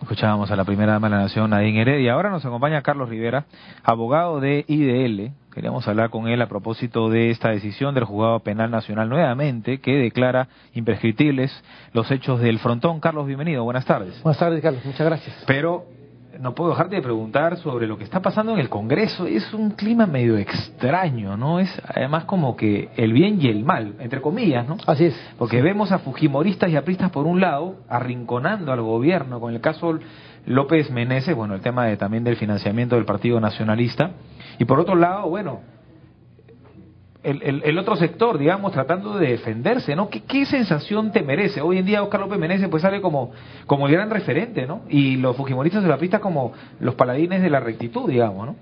Escuchábamos a la primera dama de la Nación, Nadine Heredia. Ahora nos acompaña Carlos Rivera, abogado de IDL. Queríamos hablar con él a propósito de esta decisión del Juzgado Penal Nacional nuevamente, que declara imprescriptibles los hechos del Frontón. Carlos, bienvenido, buenas tardes. Buenas tardes, Carlos, muchas gracias. Pero no puedo dejarte de preguntar sobre lo que está pasando en el Congreso. Es un clima medio extraño, ¿no? Es además como que el bien y el mal, entre comillas, ¿no? Así es. Porque vemos a fujimoristas y apristas por un lado, arrinconando al gobierno, con el caso López Meneses, bueno, el tema también del financiamiento del Partido Nacionalista, y por otro lado, bueno, el otro sector, digamos, tratando de defenderse, ¿no? ¿Qué sensación te merece? Hoy en día Óscar López Meneses pues sale como el gran referente, ¿no? Y los fujimoristas y los apristas como los paladines de la rectitud, digamos, ¿no?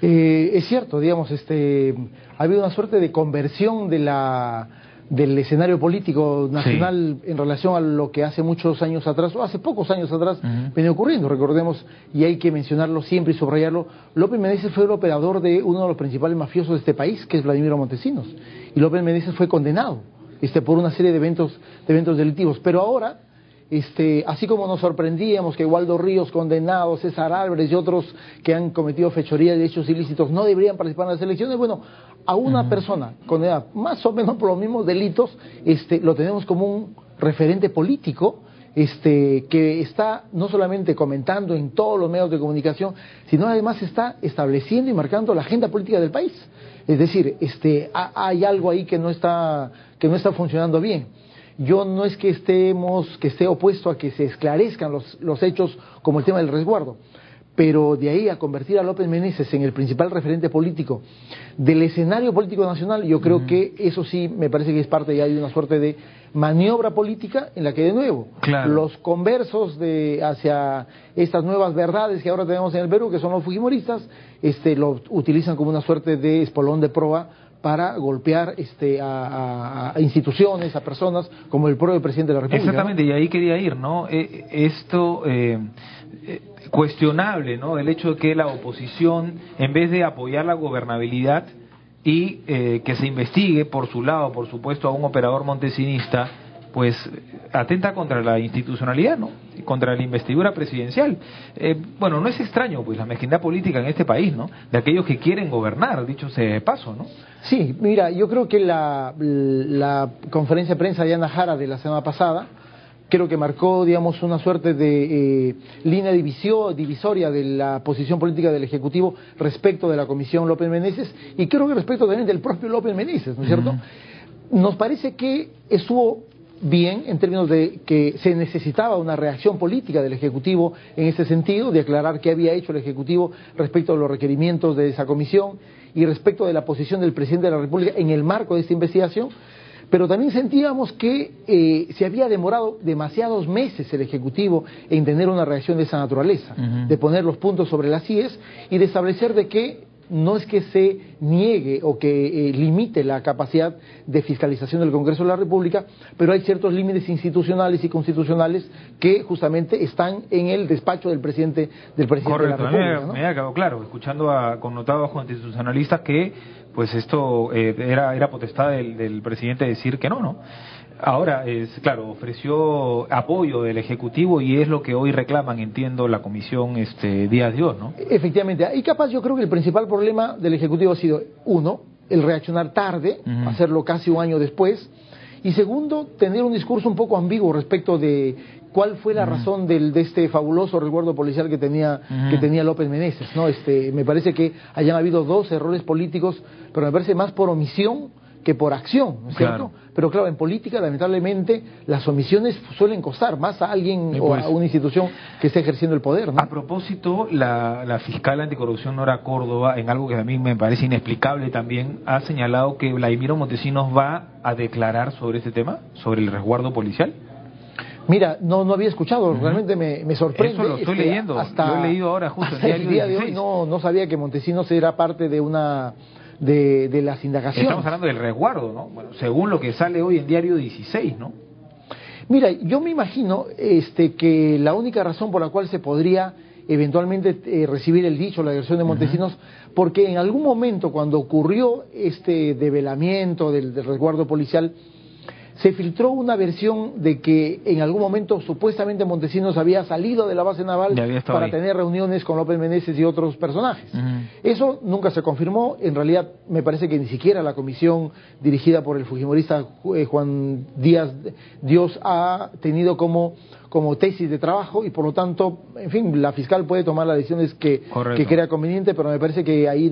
Es cierto, digamos, ha habido una suerte de conversión del escenario político nacional, sí, en relación a lo que hace muchos años atrás, o hace pocos años atrás, venía ocurriendo. Recordemos, y hay que mencionarlo siempre y subrayarlo, López Meneses fue el operador de uno de los principales mafiosos de este país, que es Vladimiro Montesinos, y López Meneses fue condenado por una serie de eventos delictivos. Pero ahora, así como nos sorprendíamos que Waldo Ríos condenado, César Álvarez y otros que han cometido fechorías de hechos ilícitos no deberían participar en las elecciones, bueno, a una persona condenada más o menos por los mismos delitos, lo tenemos como un referente político, que está no solamente comentando en todos los medios de comunicación, sino además está estableciendo y marcando la agenda política del país. Es decir, hay algo ahí que no está funcionando bien. Yo no es que esté opuesto a que se esclarezcan los hechos como el tema del resguardo, pero de ahí a convertir a López Meneses en el principal referente político del escenario político nacional, yo creo que eso sí me parece que es parte ya de una suerte de maniobra política en la que, de nuevo, claro, los conversos hacia estas nuevas verdades que ahora tenemos en el Perú, que son los fujimoristas, lo utilizan como una suerte de espolón de proa para golpear a instituciones, a personas como el propio presidente de la República. Exactamente, ¿no? Y ahí quería ir, ¿no? Cuestionable, ¿no? El hecho de que la oposición, en vez de apoyar la gobernabilidad y que se investigue por su lado, por supuesto, a un operador montesinista, pues atenta contra la institucionalidad, ¿no? Contra la investidura presidencial. Bueno, no es extraño, pues, la mezquindad política en este país, ¿no? De aquellos que quieren gobernar, dicho sea de paso, ¿no? Sí, mira, yo creo que la conferencia de prensa de Ana Jara de la semana pasada, creo que marcó, digamos, una suerte de línea divisoria de la posición política del Ejecutivo respecto de la Comisión López Meneses, y creo que respecto también del propio López Meneses, ¿no es cierto? Nos parece que estuvo bien en términos de que se necesitaba una reacción política del Ejecutivo en ese sentido, de aclarar qué había hecho el Ejecutivo respecto a los requerimientos de esa comisión y respecto de la posición del presidente de la República en el marco de esta investigación. Pero también sentíamos que se había demorado demasiados meses el Ejecutivo en tener una reacción de esa naturaleza, de poner los puntos sobre las íes y de establecer de que no es que se niegue o que limite la capacidad de fiscalización del Congreso de la República, pero hay ciertos límites institucionales y constitucionales que justamente están en el despacho del presidente Correcto, de la República, ¿no? Me ha quedado claro, escuchando a connotados constitucionalistas que pues esto era potestad del presidente decir que no. Ahora, claro, ofreció apoyo del Ejecutivo y es lo que hoy reclaman, entiendo, la Comisión Díaz Dios, ¿no? Efectivamente, y capaz yo creo que el principal problema del Ejecutivo ha sido, uno, el reaccionar tarde, hacerlo casi un año después, y segundo, tener un discurso un poco ambiguo respecto de cuál fue la razón de este fabuloso resguardo policial que tenía López Meneses, ¿no? Me parece que hayan habido dos errores políticos, pero me parece más por omisión que por acción, ¿no es cierto? Pero claro, en política, lamentablemente, las omisiones suelen costar más a alguien o a una institución que esté ejerciendo el poder, ¿no? A propósito, la fiscal anticorrupción Nora Córdoba, en algo que a mí me parece inexplicable también, ha señalado que Vladimiro Montesinos va a declarar sobre este tema, sobre el resguardo policial. Mira, no había escuchado, realmente me sorprende. Eso lo estoy leyendo, lo he leído ahora justo en el día de hoy. No sabía que Montesinos era parte de una de las indagaciones. Estamos hablando del resguardo, ¿no? Bueno, según lo que sale hoy en Diario 16, ¿no? Mira, yo me imagino que la única razón por la cual se podría eventualmente recibir el dicho, la versión de Montesinos, porque en algún momento cuando ocurrió este develamiento del resguardo policial, se filtró una versión de que en algún momento supuestamente Montesinos había salido de la base naval para ahí tener reuniones con López Meneses y otros personajes. Eso nunca se confirmó. En realidad me parece que ni siquiera la comisión dirigida por el fujimorista Juan Díaz Dios ha tenido como tesis de trabajo, y por lo tanto, en fin, la fiscal puede tomar las decisiones que crea conveniente, pero me parece que ahí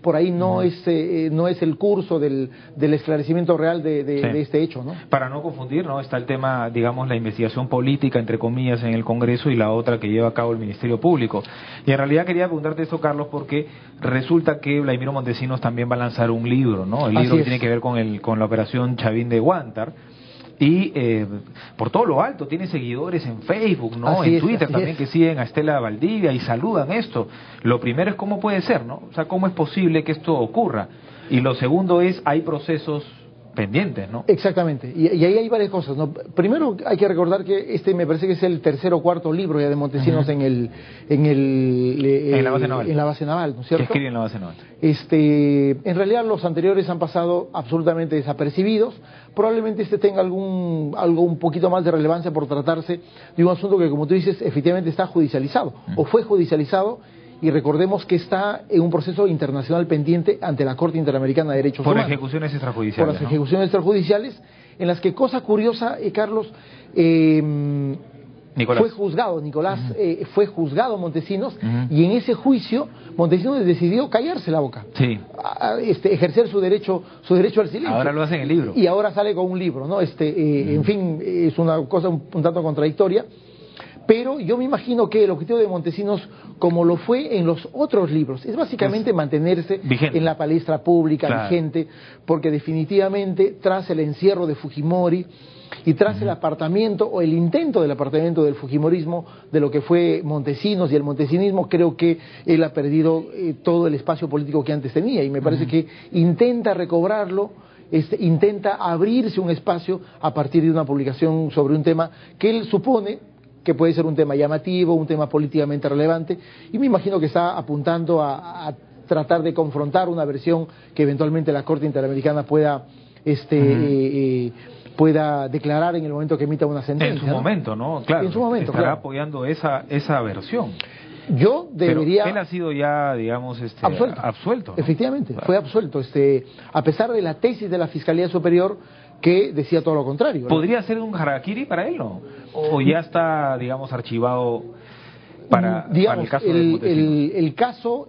por ahí no es el curso del esclarecimiento real de este hecho, ¿no? Para no confundir, ¿no? Está el tema, digamos, la investigación política, entre comillas, en el Congreso, y la otra que lleva a cabo el Ministerio Público. Y en realidad quería preguntarte esto, Carlos, porque resulta que Vladimiro Montesinos también va a lanzar un libro, ¿no? El libro que tiene que ver con la operación Chavín de Huántar. Y por todo lo alto tiene seguidores en Facebook, ¿no? En Twitter también, que siguen a Estela Valdivia y saludan esto. Lo primero es cómo puede ser, ¿no? O sea, cómo es posible que esto ocurra. Y lo segundo es, hay procesos pendientes, ¿no? Exactamente, y ahí hay varias cosas, ¿no? Primero hay que recordar que me parece que es el tercer o cuarto libro ya de Montesinos en la base naval, ¿no es cierto? ¿Qué escribe en la base naval? En realidad los anteriores han pasado absolutamente desapercibidos. Probablemente tenga algo un poquito más de relevancia por tratarse de un asunto que, como tú dices, efectivamente está judicializado o fue judicializado. Y recordemos que está en un proceso internacional pendiente ante la Corte Interamericana de Derechos Humanos. Por ejecuciones extrajudiciales. Por las ejecuciones extrajudiciales, en las que, cosa curiosa, Carlos, fue juzgado, Nicolás, fue juzgado Montesinos, y en ese juicio Montesinos decidió callarse la boca. Sí. Ejercer su derecho al silencio. Ahora lo hace en el libro. Y ahora sale con un libro, ¿no? En fin, es una cosa un tanto contradictoria. Pero yo me imagino que el objetivo de Montesinos, como lo fue en los otros libros, es básicamente mantenerse en la palestra pública, vigente, porque definitivamente tras el encierro de Fujimori y tras el apartamiento o el intento del apartamiento del fujimorismo de lo que fue Montesinos y el montesinismo, creo que él ha perdido todo el espacio político que antes tenía, y me parece que intenta recobrarlo. Intenta abrirse un espacio a partir de una publicación sobre un tema que él supone que puede ser un tema llamativo, un tema políticamente relevante, y me imagino que está apuntando a tratar de confrontar una versión que eventualmente la Corte Interamericana pueda declarar en el momento que emita una sentencia. En su momento, ¿no? Claro, en su momento, estará apoyando esa versión. Yo debería... Pero él ha sido ya, digamos, absuelto, ¿no? Efectivamente, fue absuelto. A pesar de la tesis de la Fiscalía Superior, que decía todo lo contrario, ¿no? ¿Podría ser un harakiri para él, no? ¿O ya está, digamos, archivado para el caso de Montesinos? El caso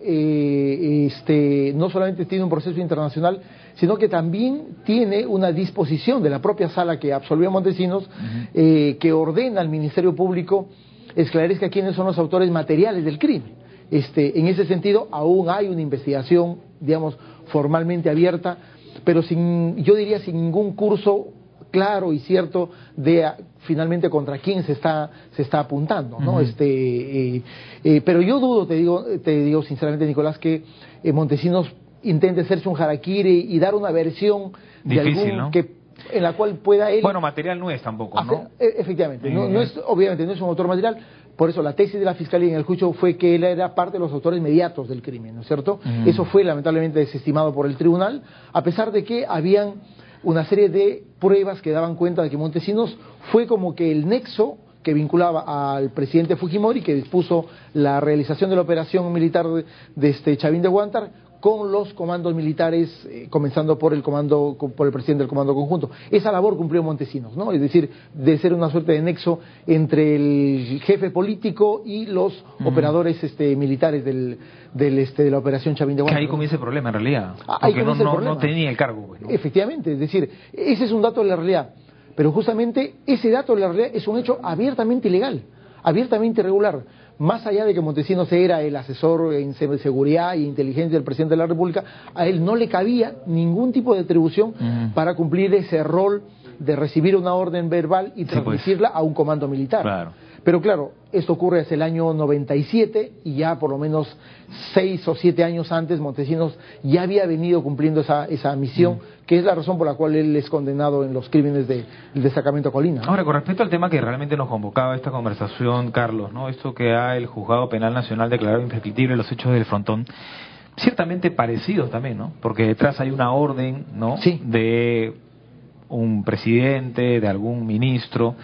no solamente tiene un proceso internacional, sino que también tiene una disposición de la propia sala que absolvió a Montesinos, que ordena al Ministerio Público esclarezca quiénes son los autores materiales del crimen. En ese sentido, aún hay una investigación, digamos, formalmente abierta, pero yo diría sin ningún curso claro y cierto de finalmente contra quién se está apuntando, ¿no? Pero yo dudo, te digo sinceramente, Nicolás, que Montesinos intente hacerse un harakiri y dar una versión difícil, ¿no? En la cual pueda él... Bueno, material no es tampoco, ¿no? Efectivamente, obviamente no es un autor material. Por eso la tesis de la Fiscalía en el juicio fue que él era parte de los autores inmediatos del crimen, ¿no es cierto? Eso fue lamentablemente desestimado por el tribunal, a pesar de que habían una serie de pruebas que daban cuenta de que Montesinos fue como que el nexo que vinculaba al presidente Fujimori, que dispuso la realización de la operación militar de Chavín de Huántar, con los comandos militares, comenzando por el presidente del Comando Conjunto. Esa labor cumplió Montesinos, ¿no? Es decir, de ser una suerte de nexo entre el jefe político y los operadores militares de la operación Chavín de Huántar. Que ahí comienza el problema, en realidad, porque no tenía el cargo, pues, ¿no? Efectivamente, es decir, ese es un dato de la realidad, pero justamente ese dato de la realidad es un hecho abiertamente ilegal, abiertamente irregular. Más allá de que Montesinos era el asesor en seguridad e inteligencia del presidente de la República, a él no le cabía ningún tipo de atribución para cumplir ese rol de recibir una orden verbal y transmitirla a un comando militar. Claro. Pero claro, esto ocurre hacia el año 97 y ya por lo menos 6 o 7 años antes Montesinos ya había venido cumpliendo esa misión, que es la razón por la cual él es condenado en los crímenes del destacamento Colina, ¿no? Ahora, con respecto al tema que realmente nos convocaba esta conversación, Carlos, ¿no? Esto que ha el Juzgado Penal Nacional declarado imprescriptible los hechos del Frontón, ciertamente parecidos también, ¿no? Porque detrás hay una orden, ¿no? Sí. De un presidente, de algún ministro.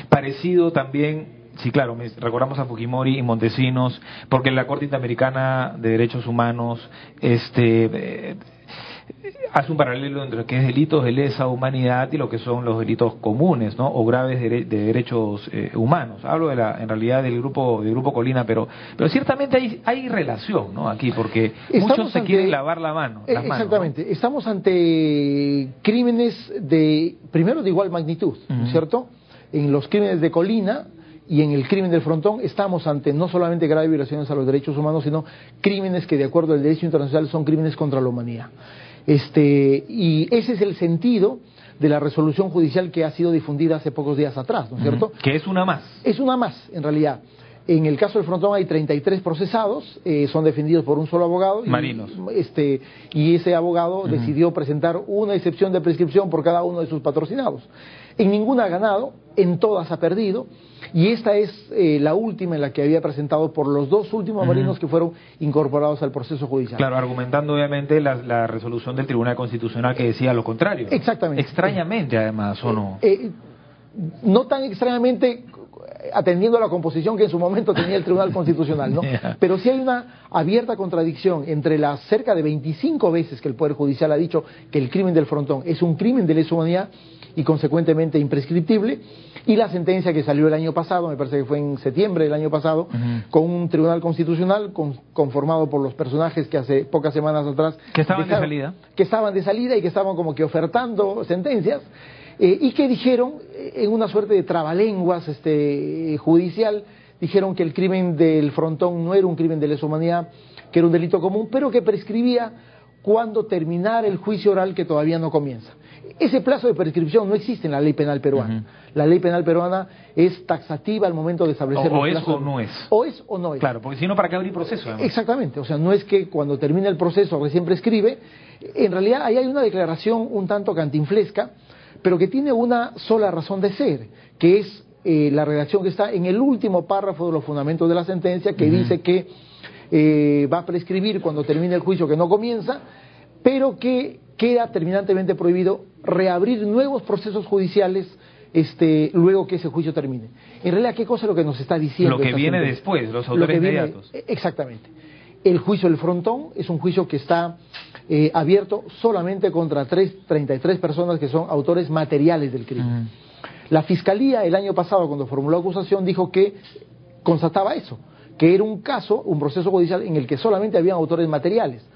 Parecido también. Sí, claro, recordamos a Fujimori y Montesinos, porque la Corte Interamericana de Derechos Humanos hace un paralelo entre lo que es delitos de lesa humanidad y lo que son los delitos comunes, ¿no? O graves de derechos humanos. Hablo en realidad del grupo Colina, pero ciertamente hay relación, ¿no? Aquí, porque muchos se quieren lavar las manos. Exactamente. ¿No? Estamos ante crímenes primero de igual magnitud, ¿no es cierto? En los crímenes de Colina y en el crimen del Frontón estamos ante no solamente graves violaciones a los derechos humanos, sino crímenes que de acuerdo al derecho internacional son crímenes contra la humanidad. Y ese es el sentido de la resolución judicial que ha sido difundida hace pocos días atrás, ¿no es cierto? Que es una más. Es una más, en realidad. En el caso del Frontón hay 33 procesados, son defendidos por un solo abogado. Marinos. Y ese abogado decidió presentar una excepción de prescripción por cada uno de sus patrocinados. En ninguna ha ganado, en todas ha perdido, y esta es la última en la que había presentado por los dos últimos marinos que fueron incorporados al proceso judicial. Claro, argumentando obviamente la resolución del Tribunal Constitucional que decía lo contrario. Exactamente. Extrañamente además, ¿o no? No tan extrañamente, atendiendo a la composición que en su momento tenía el Tribunal Constitucional, ¿no? Pero sí hay una abierta contradicción entre las cerca de 25 veces que el Poder Judicial ha dicho que el crimen del Frontón es un crimen de lesa humanidad y consecuentemente imprescriptible, y la sentencia que salió el año pasado, me parece que fue en septiembre del año pasado, con un Tribunal Constitucional conformado por los personajes que hace pocas semanas atrás que estaban de salida y que estaban como que ofertando sentencias, y que dijeron, en una suerte de trabalenguas judicial, dijeron que el crimen del Frontón no era un crimen de lesa humanidad, que era un delito común, pero que prescribía cuando terminara el juicio oral, que todavía no comienza. Ese plazo de prescripción no existe en la ley penal peruana. La ley penal peruana es taxativa al momento de establecer o es o no es. O es o no es. Claro, porque si no, ¿para qué abrir proceso? Además? Exactamente, o sea, no es que cuando termina el proceso recién prescribe. En realidad ahí hay una declaración un tanto cantinflesca, pero que tiene una sola razón de ser, que es la redacción que está en el último párrafo de los fundamentos de la sentencia, que dice que va a prescribir cuando termine el juicio que no comienza, pero que queda terminantemente prohibido reabrir nuevos procesos judiciales luego que ese juicio termine. En realidad, ¿qué cosa es lo que nos está diciendo? Lo que viene después, los autores inmediatos. Exactamente. El juicio del Frontón es un juicio que está abierto solamente contra 33 personas que son autores materiales del crimen. La Fiscalía el año pasado, cuando formuló acusación, dijo que constataba eso, que era un caso, un proceso judicial en el que solamente habían autores materiales,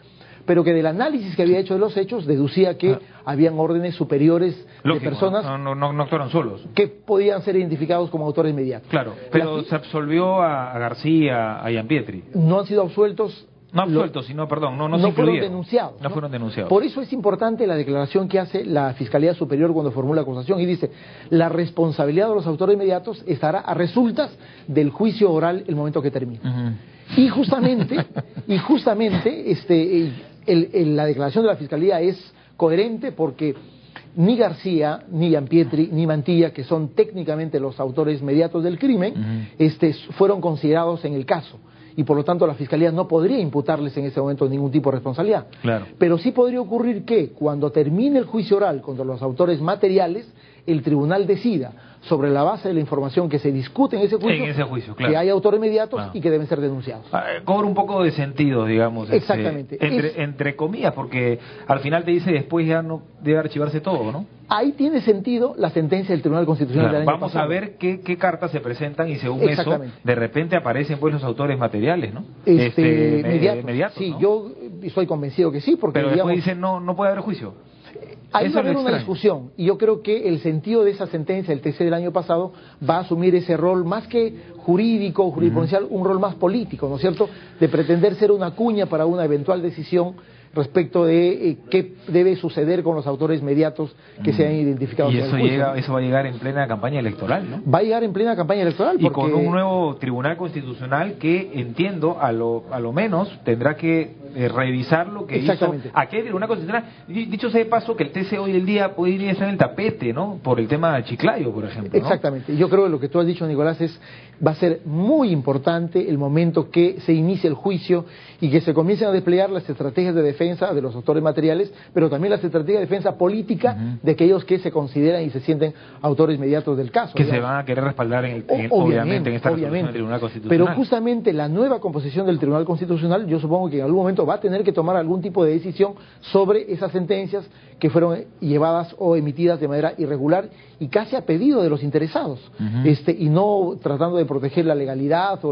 pero que del análisis que había hecho de los hechos deducía que habían órdenes superiores de personas no actuaron solos, que podían ser identificados como autores inmediatos. Claro, pero se absolvió a García, a Gianpietri. No han sido absueltos. No absueltos, sino, perdón, no fueron denunciados. No fueron denunciados. Por eso es importante la declaración que hace la Fiscalía Superior cuando formula acusación y dice: la responsabilidad de los autores inmediatos estará a resultas del juicio oral el momento que termine. Y justamente la declaración de la Fiscalía es coherente porque ni García, ni Gianpietri, ni Mantilla, que son técnicamente los autores inmediatos del crimen, fueron considerados en el caso. Y por lo tanto la Fiscalía no podría imputarles en ese momento ningún tipo de responsabilidad. Claro. Pero sí podría ocurrir que cuando termine el juicio oral contra los autores materiales, el tribunal decida sobre la base de la información que se discute en ese juicio, claro, que hay autores inmediatos y que deben ser denunciados. Cobra un poco de sentido, digamos. Exactamente. Entre comillas, porque al final te dice después ya no debe archivarse todo, ¿no? Ahí tiene sentido la sentencia del Tribunal Constitucional del año pasado. Vamos a ver qué cartas se presentan y según eso, de repente aparecen pues los autores materiales, ¿no? Mediatos, sí, ¿no? Yo estoy convencido que sí, porque pero después dicen no puede haber juicio. Ahí va a haber una discusión, y yo creo que el sentido de esa sentencia, el TC del año pasado, va a asumir ese rol más que jurídico, jurisprudencial, un rol más político, ¿no es cierto?, de pretender ser una cuña para una eventual decisión respecto de qué debe suceder con los autores inmediatos que se han identificado. Y eso va a llegar en plena campaña electoral, ¿no? Va a llegar en plena campaña electoral. Y con un nuevo Tribunal Constitucional que, entiendo, a lo menos tendrá que revisar lo que hizo aquel Tribunal Constitucional. Dicho sea de paso, que el TC hoy en día puede ir a estar en el tapete, ¿no? Por el tema de Chiclayo, por ejemplo, ¿no? Exactamente. Yo creo que lo que tú has dicho, Nicolás, va a ser muy importante el momento que se inicie el juicio y que se comiencen a desplegar las estrategias de defensa defensa de los autores materiales, pero también la estrategia de defensa política de aquellos que se consideran y se sienten autores inmediatos del caso. Que digamos, se van a querer respaldar obviamente en esta resolución del Tribunal Constitucional. Pero justamente la nueva composición del Tribunal Constitucional, yo supongo que en algún momento va a tener que tomar algún tipo de decisión sobre esas sentencias que fueron llevadas o emitidas de manera irregular y casi a pedido de los interesados, y no tratando de proteger la legalidad o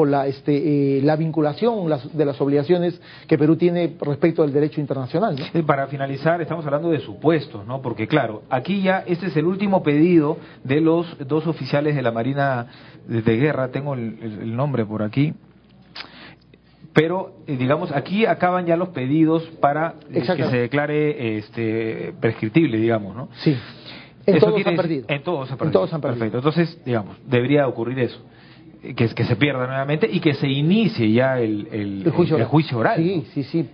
la vinculación de las obligaciones que Perú tiene respecto al derecho internacional, ¿no? Para finalizar, estamos hablando de supuestos, ¿no? Porque claro, aquí ya este es el último pedido de los dos oficiales de la Marina de Guerra, tengo el nombre por aquí. Pero, digamos, aquí acaban ya los pedidos para que se declare prescriptible, digamos, ¿no? Sí. En todos han perdido. En todos han perdido. Perfecto. Entonces, digamos, debería ocurrir eso. Que se pierda nuevamente y que se inicie ya el juicio oral. Sí.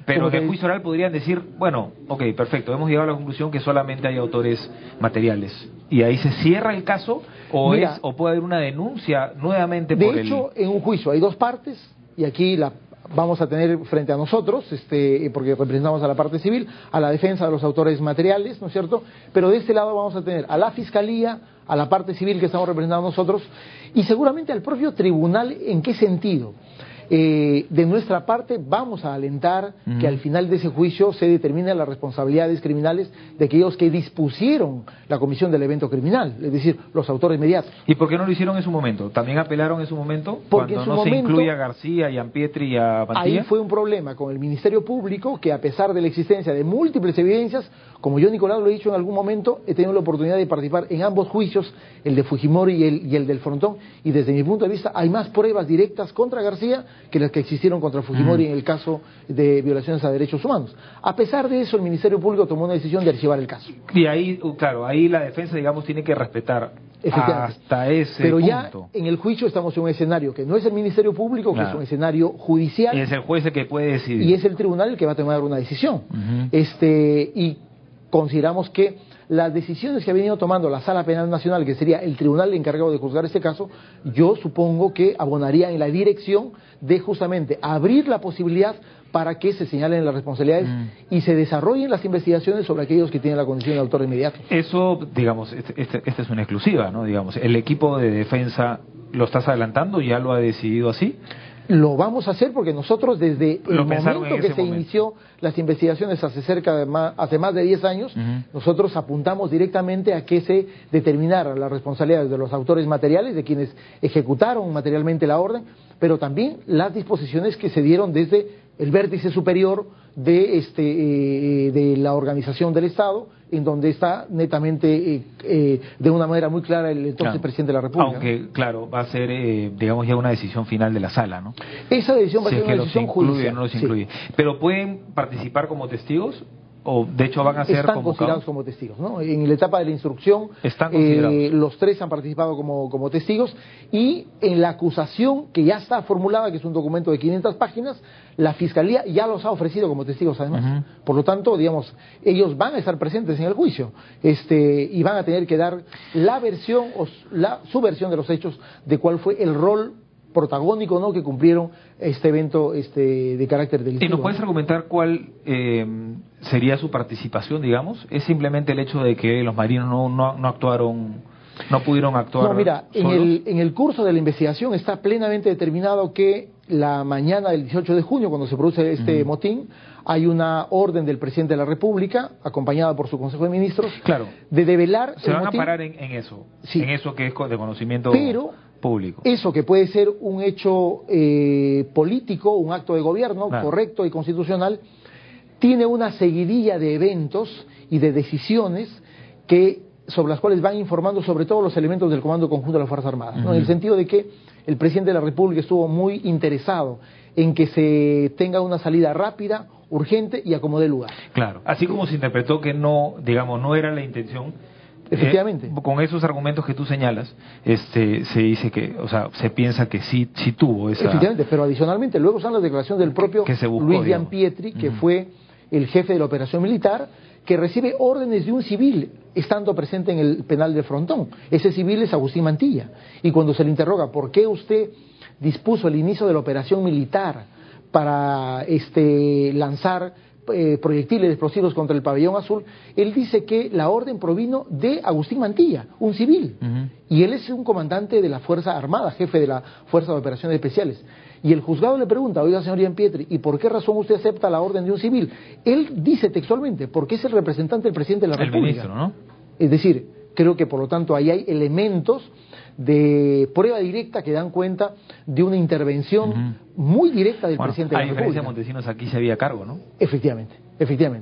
Pero del juicio oral podrían decir, bueno, ok, perfecto, hemos llegado a la conclusión que solamente hay autores materiales. ¿Y ahí se cierra el caso o puede haber una denuncia nuevamente por De hecho, en un juicio hay dos partes y aquí vamos a tener frente a nosotros, porque representamos a la parte civil, a la defensa de los autores materiales, ¿no es cierto? Pero de este lado vamos a tener a la Fiscalía, a la parte civil que estamos representando nosotros, y seguramente al propio tribunal. ¿En qué sentido? De nuestra parte vamos a alentar que al final de ese juicio se determinen las responsabilidades criminales de aquellos que dispusieron la comisión del evento criminal, es decir, los autores inmediatos. ¿Y por qué no lo hicieron en su momento? ¿También apelaron en su momento? Porque cuando no se incluye a García, a Pietri y a Mantilla. Ahí fue un problema con el Ministerio Público que, a pesar de la existencia de múltiples evidencias, como yo, Nicolás, lo he dicho en algún momento, he tenido la oportunidad de participar en ambos juicios, el de Fujimori y el del Frontón, y desde mi punto de vista hay más pruebas directas contra García que las que existieron contra Fujimori en el caso de violaciones a derechos humanos. A pesar de eso, el Ministerio Público tomó una decisión de archivar el caso. Y ahí, claro, ahí la defensa, digamos, tiene que respetar hasta ese Pero punto. ya en el juicio estamos en un escenario que no es el Ministerio Público, que es un escenario judicial. Y es el juez el que puede decidir. Y es el tribunal el que va a tomar una decisión. Y consideramos que las decisiones que ha venido tomando la Sala Penal Nacional, que sería el tribunal encargado de juzgar este caso, yo supongo que abonaría en la dirección de justamente abrir la posibilidad para que se señalen las responsabilidades y se desarrollen las investigaciones sobre aquellos que tienen la condición de autor inmediato. Eso, digamos, esta es una exclusiva, ¿no? Digamos, el equipo de defensa lo estás adelantando, ya lo ha decidido así. Lo vamos a hacer porque nosotros desde el momento que se inició las investigaciones hace más de 10 años, nosotros apuntamos directamente a que se determinaran las responsabilidades de los autores materiales, de quienes ejecutaron materialmente la orden, pero también las disposiciones que se dieron desde el vértice superior de la organización del Estado, en donde está netamente, de una manera muy clara, el entonces presidente de la República. Aunque, claro, va a ser, digamos, ya una decisión final de la sala, ¿no? Esa decisión va a ser una decisión judicial. No los incluye. Pero ¿pueden participar como testigos? ¿O de hecho van a ser Están considerados como testigos, ¿no? En la etapa de la instrucción, los tres han participado como testigos, y en la acusación que ya está formulada, que es un documento de 500 páginas, la Fiscalía ya los ha ofrecido como testigos además. Por lo tanto, digamos, ellos van a estar presentes en el juicio, y van a tener que dar la versión o su versión de los hechos de cuál fue el rol protagónico, ¿no?, que cumplieron este evento de carácter delictivo. ¿Y nos puedes argumentar cuál sería su participación, digamos? ¿Es simplemente el hecho de que los marinos no actuaron, no pudieron actuar? No, mira, en el curso de la investigación está plenamente determinado que la mañana del 18 de junio, cuando se produce este motín, hay una orden del presidente de la República, acompañada por su Consejo de Ministros, de develar se van motín. A parar en eso, en eso que es de conocimiento público. Eso que puede ser un hecho político, un acto de gobierno correcto y constitucional, tiene una seguidilla de eventos y de decisiones sobre las cuales van informando sobre todos los elementos del Comando Conjunto de las Fuerzas Armadas, ¿no? En el sentido de que el presidente de la República estuvo muy interesado en que se tenga una salida rápida, urgente y acomode lugar. Claro, así como se interpretó que no era la intención. Efectivamente. Con esos argumentos que tú señalas, se dice que, o sea, se piensa que sí tuvo esa... Efectivamente, pero adicionalmente luego están las declaraciones del propio Luis Pietri, que fue el jefe de la operación militar, que recibe órdenes de un civil estando presente en el penal de Frontón. Ese civil es Agustín Mantilla. Y cuando se le interroga, ¿por qué usted dispuso el inicio de la operación militar para lanzar proyectiles explosivos contra el pabellón azul, él dice que la orden provino de Agustín Mantilla, un civil, y él es un comandante de la Fuerza Armada, jefe de la Fuerza de Operaciones Especiales. Y el juzgado le pregunta, oiga, señor Gianpietri, ¿y por qué razón usted acepta la orden de un civil? Él dice textualmente, porque es el representante del presidente de la República. El ministro, ¿no? Es decir, creo que por lo tanto ahí hay elementos de prueba directa que dan cuenta de una intervención muy directa del presidente de la República. A diferencia de Montesinos, aquí se había cargo, ¿no? Efectivamente.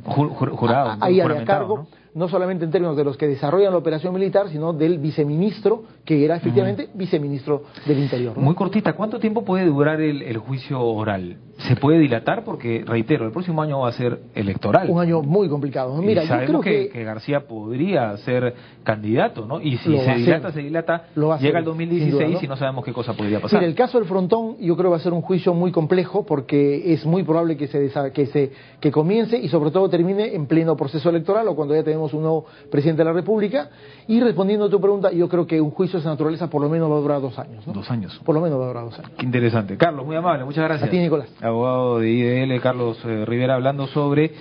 Jurado. Ahí había cargo, ¿no? Solamente en términos de los que desarrollan la operación militar, sino del viceministro, que era efectivamente viceministro del Interior, ¿no? Muy cortita, ¿cuánto tiempo puede durar el juicio oral? ¿Se puede dilatar? Porque, reitero, el próximo año va a ser electoral. Un año muy complicado. Mira, y sabemos yo creo que García podría ser candidato, ¿no? Y si se dilata, llega el 2016 duda, ¿no? Y no sabemos qué cosa podría pasar. Mira, el caso del Frontón yo creo va a ser un juicio muy complejo porque es muy probable que comience y sobre todo termine en pleno proceso electoral o cuando ya tenemos un nuevo presidente de la República. Y respondiendo a tu pregunta, yo creo que un juicio de esa naturaleza por lo menos va a durar 2 años, ¿no? 2 años. Por lo menos va a durar 2 años. Qué interesante. Carlos, muy amable, muchas gracias. A ti, Nicolás. Abogado de IDL, Carlos Rivera, hablando sobre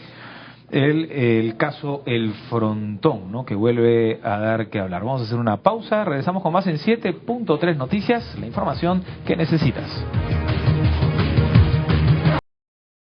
el caso El Frontón, ¿no? Que vuelve a dar que hablar. Vamos a hacer una pausa, regresamos con más en 7.3 Noticias, la información que necesitas.